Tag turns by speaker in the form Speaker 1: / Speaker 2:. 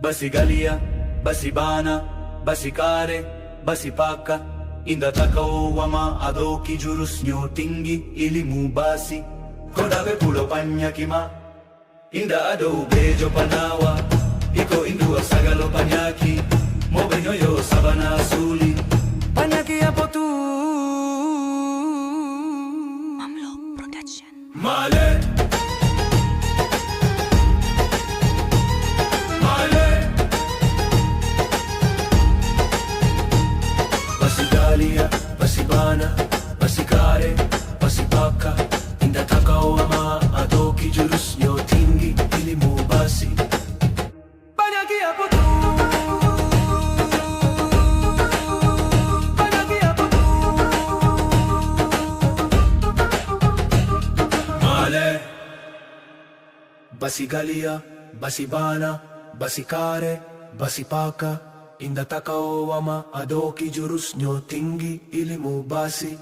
Speaker 1: basi galia, basi bana, basi kare, basi paka, inda takao wama adoki jurus nyo tingi ilimu basi. Kodabe pulo panyakima, inda ado bejo panawa, iko indua sagalo panyaki, mobenyo yo sabana suli. Panyaki hapo tu. Male, male, basi galia, basi bana, basi kare, basi paka, inda takao ama adoki jurus nyo tingi ilimu basi. Panyaki hapo tu. Panyaki hapo tu. Male, basi galia, basi bana, basi kare, basi paka, inda takao ama adoki jurus nyo tingi ilimu basi.